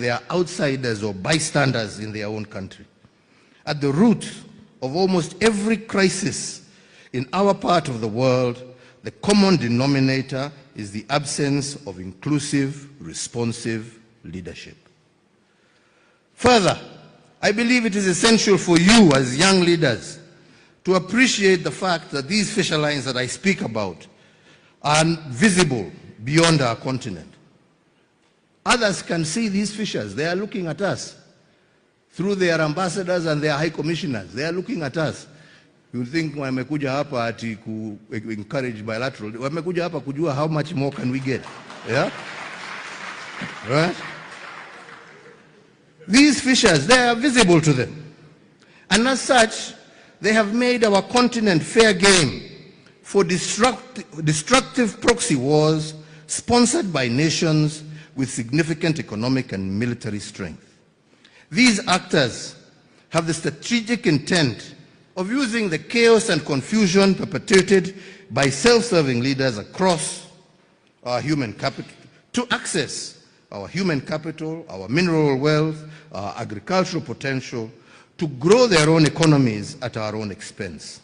they are outsiders or bystanders in their own country. At the root of almost every crisis in our part of the world, the common denominator is the absence of inclusive, responsive leadership. Further, I believe it is essential for you as young leaders to appreciate the fact that these fissure lines that I speak about are visible beyond our continent. Others can see these fissures. They are looking at us through their ambassadors and their high commissioners. They are looking at us. You think wamekuja hapa ati ku encourage bilateral. Wamekuja hapa kujua how much more can we get. Yeah? Right? These fissures, they are visible to them. And as such, they have made our continent fair game for destructive proxy wars sponsored by nations with significant economic and military strength. These actors have the strategic intent of using the chaos and confusion perpetrated by self-serving leaders across our human capital to access our human capital, our mineral wealth, our agricultural potential, to grow their own economies at our own expense.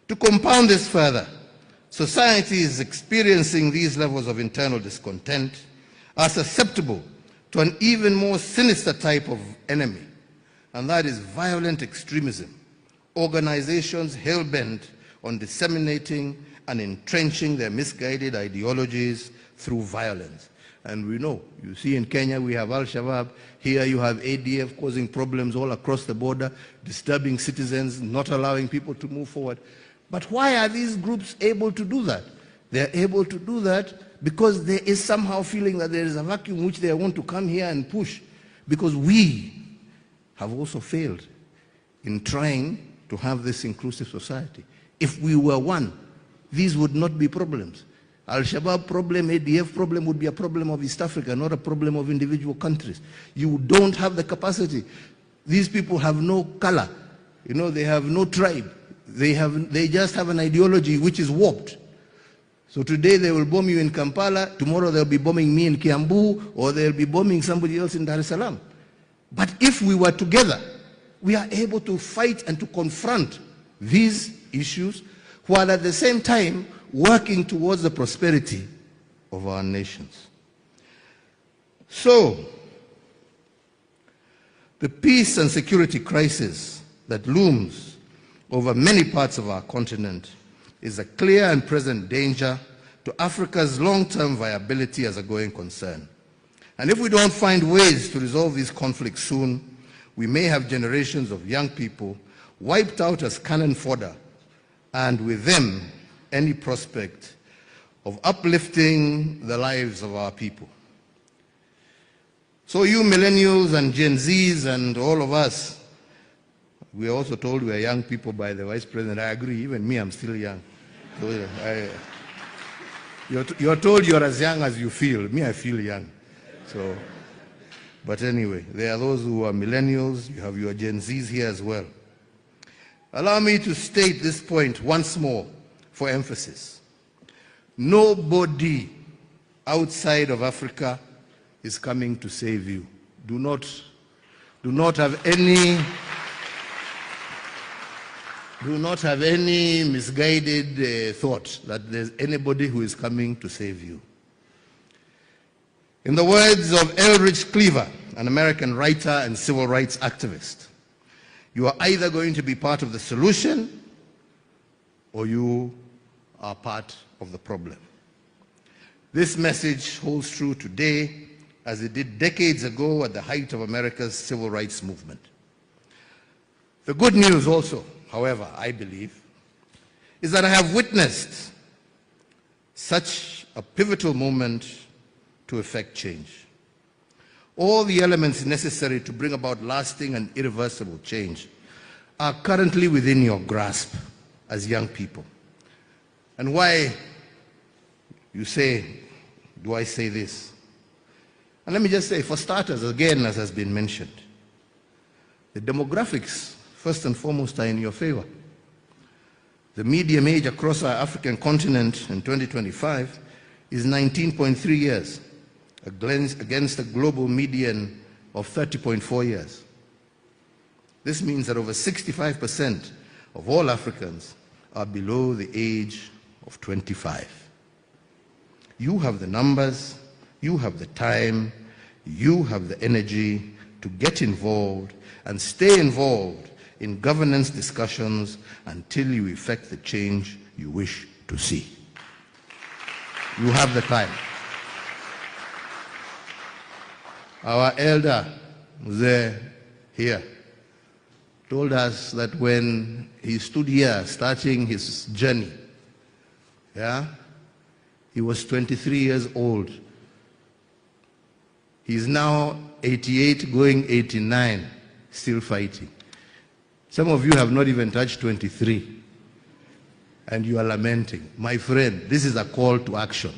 To compound this further, societies experiencing these levels of internal discontent are susceptible to an even more sinister type of enemy, and that is violent extremism, organizations hell-bent on disseminating and entrenching their misguided ideologies through violence. And we know, you see in Kenya we have Al-Shabaab, here you have ADF causing problems all across the border, disturbing citizens, not allowing people to move forward. But why are these groups able to do that? They're able to do that because there is somehow feeling that there is a vacuum which they want to come here and push, because we have also failed in trying to have this inclusive society. If we were one, these would not be problems. Al-Shabaab problem, ADF problem would be a problem of East Africa, not a problem of individual countries. You don't have the capacity. These people have no color. You know, they have no tribe. They just have an ideology which is warped. So today they will bomb you in Kampala, tomorrow they'll be bombing me in Kiambu, or they'll be bombing somebody else in Dar es Salaam. But if we were together, we are able to fight and to confront these issues, while at the same time working towards the prosperity of our nations. So, the peace and security crisis that looms over many parts of our continent is a clear and present danger to Africa's long-term viability as a going concern. And if we don't find ways to resolve these conflicts soon, we may have generations of young people wiped out as cannon fodder, and with them, any prospect of uplifting the lives of our people. So you millennials and Gen Zs and all of us, we are also told we are young people by the Vice President. I agree, even me, I'm still young. So you're told you're as young as you feel. Me, I feel young. So, but anyway, there are those who are millennials. You have your Gen Zs here as well. Allow me to state this point once more for emphasis. Nobody outside of Africa is coming to save you. Do not have any misguided thought that there's anybody who is coming to save you. In the words of Elridge Cleaver, an American writer and civil rights activist, you are either going to be part of the solution or you are part of the problem. This message holds true today as it did decades ago at the height of America's civil rights movement. The good news also, however, I believe, is that I have witnessed such a pivotal moment to effect change. All the elements necessary to bring about lasting and irreversible change are currently within your grasp as young people. And why, you say, do I say this? And let me just say, for starters, again, as has been mentioned, the demographics, first and foremost, are in your favor. The median age across our African continent in 2025 is 19.3 years, against a global median of 30.4 years. This means that over 65% of all Africans are below the age of 25. You have the numbers, you have the time, you have the energy to get involved and stay involved in governance discussions until you effect the change you wish to see. You have the time. Our elder, Mzee here, told us that when he stood here starting his journey, he was 23 years old. He's now 88, going 89, still fighting. Some of you have not even touched 23, and you are lamenting. My friend, this is a call to action.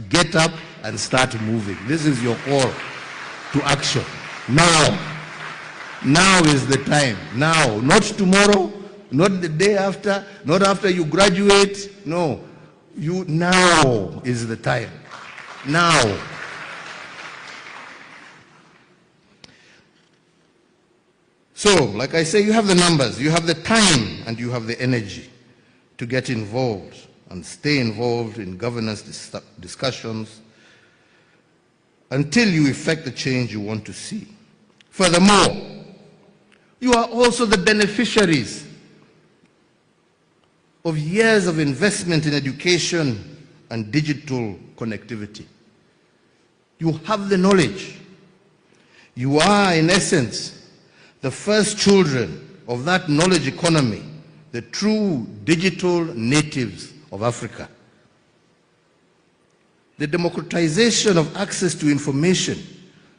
Get up and start moving. This is your call to action. Now. Now is the time. Now, not tomorrow, not the day after, not after you graduate. No, now is the time. Now. So, like I say, you have the numbers, you have the time, and you have the energy to get involved and stay involved in governance discussions until you effect the change you want to see. Furthermore, you are also the beneficiaries of years of investment in education and digital connectivity. You have the knowledge. You are, in essence, the first children of that knowledge economy, the true digital natives of Africa. The democratization of access to information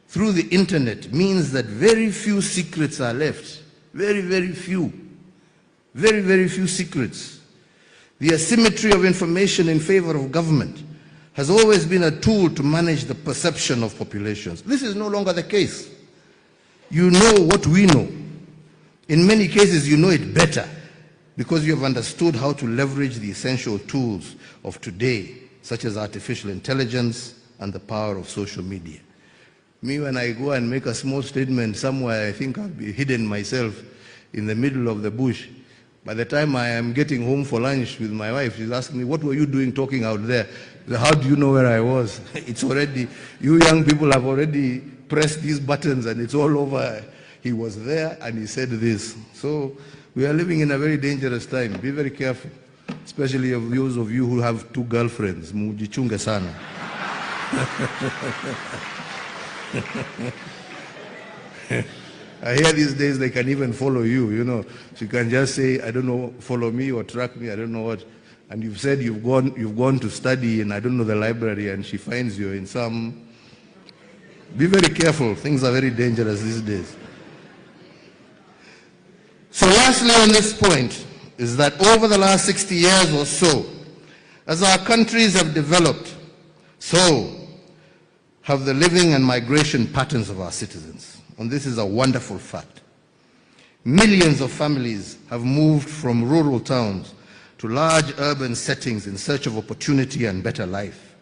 through the internet means that very few secrets are left. Very, very few. Very, very few secrets. The asymmetry of information in favor of government has always been a tool to manage the perception of populations. This is no longer the case. You know what we know. In many cases, you know it better because you have understood how to leverage the essential tools of today, such as artificial intelligence and the power of social media. Me, when I go and make a small statement somewhere, I think I'll be hidden myself in the middle of the bush. By the time I am getting home for lunch with my wife, she's asking me, what were you doing talking out there? How do you know where I was? It's already, you young people have already pressed these buttons and it's all over. He was there and he said this. So we are living in a very dangerous time. Be very careful, especially of those of you who have 2 girlfriends. Mujichunge sana. I hear these days they can even follow you, you know. So you can just say, I don't know, follow me or track me, I don't know what. And you've said you've gone to study in, I don't know, the library, and she finds you in some. Be very careful. Things are very dangerous these days. So lastly on this point is that over the last 60 years or so, as our countries have developed, so have the living and migration patterns of our citizens. And this is a wonderful fact. Millions of families have moved from rural towns to large urban settings in search of opportunity and better life.